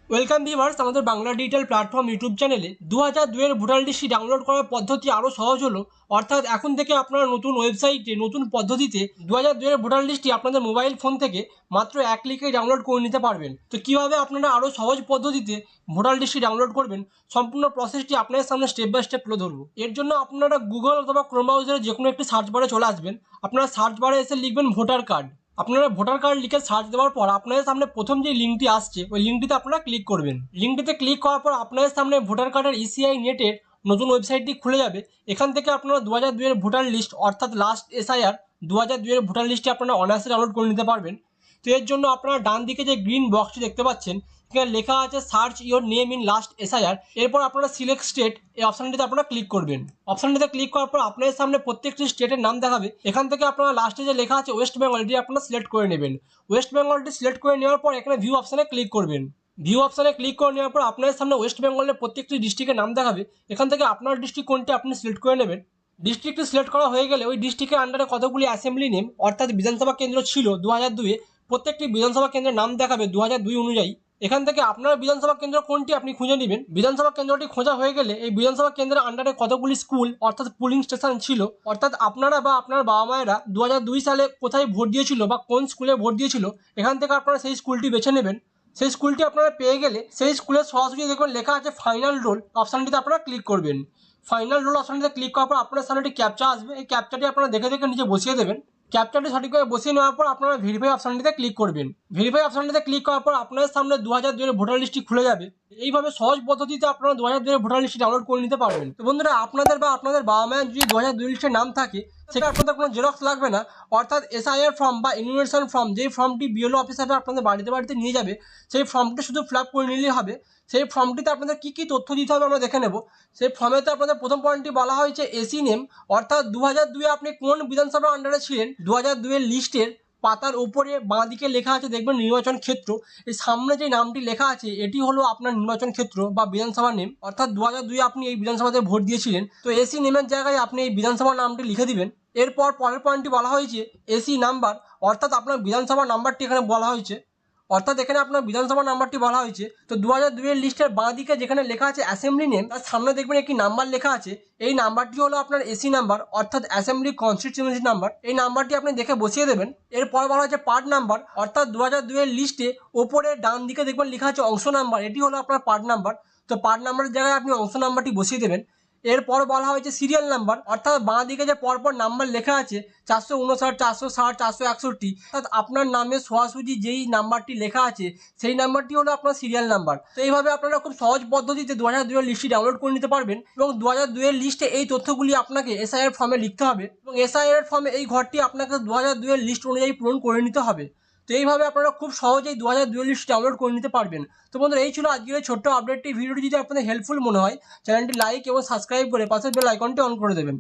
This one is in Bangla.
ওয়েলকাম ভিউয়ার্স, আমাদের বাংলা ডিজিটাল প্ল্যাটফর্ম ইউটিউব চ্যানেলে 2002 এর ভোটার লিস্টটি ডাউনলোড করার পদ্ধতি আরও সহজ হলো। অর্থাৎ এখন থেকে আপনারা নতুন ওয়েবসাইটে নতুন পদ্ধতিতে 2002 এর ভোটার লিস্টটি আপনাদের মোবাইল ফোন থেকে মাত্র এক ক্লিকেই ডাউনলোড করে নিতে পারবেন। তো কীভাবে আপনারা আরও সহজ পদ্ধতিতে ভোটার লিস্টটি ডাউনলোড করবেন, সম্পূর্ণ প্রসেসটি আপনাদের সামনে স্টেপ বাই স্টেপ তুলে ধরবো। এর জন্য আপনারা গুগল অথবা ক্রোম ব্রাউজারে যে কোনো একটি সার্চ বারে চলে আসবেন। আপনারা সার্চ বারে এসে লিখবেন ভোটার কার্ড। আপনারা ভোটার কার্ড লিখে সার্চ দেওয়ার পর আপনাদের সামনে প্রথম যে লিঙ্কটি আসছে ওই লিঙ্কটিতে আপনারা ক্লিক করবেন। লিঙ্কটিতে ক্লিক করার পর আপনাদের সামনে ভোটার কার্ডের ইসিআই নেটের নতুন ওয়েবসাইটটি খুলে যাবে। এখান থেকে আপনারা 2002 এর ভোটার লিস্ট অর্থাৎ লাস্ট এসআইআর 2002 এর ভোটার লিস্টটি আপনারা অনায়াসে ডাউনলোড করে নিতে পারবেন। তো এর জন্য আপনারা ডান দিকে যে গ্রিন বক্সটি দেখতে পাচ্ছেন, এখানে লেখা আছে search your name in last SIR. এরপর আপনারা সিলেক্ট স্টেট এই অপশানটিতে আপনারা ক্লিক করবেন। অপশানটিতে ক্লিক করার পর আপনাদের সামনে প্রত্যেকটি স্টেটের নাম দেখাবে। এখান থেকে আপনারা লাস্টে যে লেখা আছে ওয়েস্ট বেঙ্গল, এটি আপনারা সিলেক্ট করে নেবেন। ওয়েস্ট বেঙ্গলটি সিলেক্ট করে নেওয়ার পর এখানে ভিউ অপশানে ক্লিক করবেন। ভিউ অপশানে ক্লিক করে নেওয়ার পর আপনাদের সামনে ওয়েস্ট বেঙ্গলের প্রত্যেকটি ডিস্ট্রিক্টের নাম দেখাবে। এখান থেকে আপনার ডিস্ট্রিক্ট কোনটি আপনি সিলেক্ট করে নেবেন। ডিস্ট্রিক্টটি সিলেক্ট করা হয়ে গেলে ওই ডিস্ট্রিক্টের আন্ডারে কতগুলি অ্যাসেম্বলি নেম অর্থাৎ বিধানসভা কেন্দ্র ছিল 2002-এ, প্রত্যেকটি বিধানসভা কেন্দ্রের নাম দেখাবে 2002 অনুযায়ী। এখান থেকে আপনার বিধানসভা কেন্দ্র কোনটি আপনি খুঁজে নেবেন। বিধানসভা কেন্দ্রটি খোঁজা হয়ে গেলে এই বিধানসভা কেন্দ্রের আন্ডারে কতগুলি স্কুল অর্থাৎ পুলিং স্টেশন ছিল, অর্থাৎ আপনারা বা আপনার বাবা মায়েরা 2002 সালে কোথায় ভোট দিয়েছিল বা কোন স্কুলে ভোট দিয়েছিল, এখান থেকে আপনারা সেই স্কুলটি বেছে নেবেন। সেই স্কুলটি আপনারা পেয়ে গেলে সেই স্কুলের সরাসরি দেখবেন লেখা আছে ফাইনাল রোল, অপশানটিতে আপনারা ক্লিক করবেন। ফাইনাল রোল অপশানটিতে ক্লিক করার পর আপনার সামনে একটি ক্যাপচা আসবে। এই ক্যাপচাটি আপনারা দেখে দেখে নিচে বসিয়ে দেবেন। ক্যাপচাটি সঠিকভাবে বসিয়ে নেওয়ার পর আপনারা ভেরিফাই অপশানটিতে ক্লিক করবেন। ভেরিফাই অপশানটিতে ক্লিক করার পর আপনাদের সামনে 2002 এর ভোটার লিস্টটি খুলে যাবে। এইভাবে সহজ পদ্ধতিতে আপনারা 2002 এর ভোটার লিস্টটি ডাউনলোড করে নিতে পারবেন। তো বন্ধুরা, আপনাদের বা আপনাদের বাবা মায়ের যদি 2002 লিস্টের নাম থাকে, সেটা আপনাদের কোনো জেরক্স লাগবে না। অর্থাৎ এসআইআর ফর্ম বা ইনভিটেশন ফর্ম, যেই ফর্মটি বিএলও অফিসাররা আপনাদের বাড়িতে বাড়িতে নিয়ে যাবে, সেই ফর্মটি শুধু ফিল আপ করে নিলেই হবে। সেই ফর্মটিতে আপনাদের কী কী তথ্য দিতে হবে আমরা দেখে নেব। সেই ফর্মেতে আপনাদের প্রথম পয়েন্টটি বলা হয়েছে এসি নেম, অর্থাৎ 2002-এ আপনি কোন বিধানসভার আন্ডারে ছিলেন। 2002 এর লিস্টের পাতার উপরে বাঁ দিকে লেখা আছে দেখবেন নির্বাচন ক্ষেত্র। এই সামনে যে নামটি লেখা আছে এটি হলো আপনার নির্বাচন ক্ষেত্র বা বিধানসভা নেম, অর্থাৎ 2002-এ আপনি এই বিধানসভাতে ভোট দিয়েছিলেন। তো এসি নেমের জায়গায় আপনি এই বিধানসভার নামটি লিখে দিবেন। এরপর পরের পয়েন্টটি বলা হয়েছে এসি নাম্বার, অর্থাৎ আপনার বিধানসভা নাম্বারটি এখানে বলা হয়েছে। অর্থাৎ এখানে আপনার বিধানসভা নাম্বারটি বলা হয়েছে। তো 2002 এর লিস্টের বাঁ দিকে যেখানে লেখা আছে অ্যাসেম্বলি নেম, তার সামনে দেখবেন একটি নাম্বার লেখা আছে। এই নাম্বারটি হলো আপনার এসি নাম্বার, অর্থাৎ অ্যাসেম্বলি কনস্টিটিউয়েন্সি নাম্বার। এই নাম্বারটি আপনি দেখে বসিয়ে দেবেন। এরপর বলা হচ্ছে পার্ট নাম্বার, অর্থাৎ 2002 এর লিস্টে ওপরে ডান দিকে দেখবেন লেখা আছে অংশ নাম্বার, এটি হলো আপনার পার্ট নাম্বার। তো পার্ট নাম্বারের জায়গায় আপনি অংশ নাম্বারটি বসিয়ে দেবেন। এরপর বলা হয়েছে সিরিয়াল নাম্বার, অর্থাৎ বাঁ দিকে যে পরপর নাম্বার লেখা আছে 459, 460, 461, অর্থাৎ আপনার নামে সোজাসুজি যেই নাম্বারটি লেখা আছে সেই নাম্বারটি হলো আপনার সিরিয়াল নাম্বার। তো এইভাবে আপনারা খুব সহজ পদ্ধতিতে 2002 এর লিস্টটি ডাউনলোড করে নিতে পারবেন। এবং 2002 এর লিস্টে এই তথ্যগুলি আপনাকে এসআইআর ফর্মে লিখতে হবে এবং এসআইআর ফর্মে এই ঘরটি আপনাকে 2002 এর লিস্ট অনুযায়ী পূরণ করে নিতে হবে। তো এইভাবে আপনারা খুব সহজেই 2002 এর লিস্ট ডাউনলোড করে নিতে পারবেন। তো বন্ধুরা, এই ছিল আজকের এই ছোট্ট আপডেটটি। ভিডিওটি যদি আপনাদের হেল্পফুল মনে হয়, চ্যানেলটি লাইক এবং সাবস্ক্রাইব করে পাশের বেল আইকনটি অন করে দেবেন।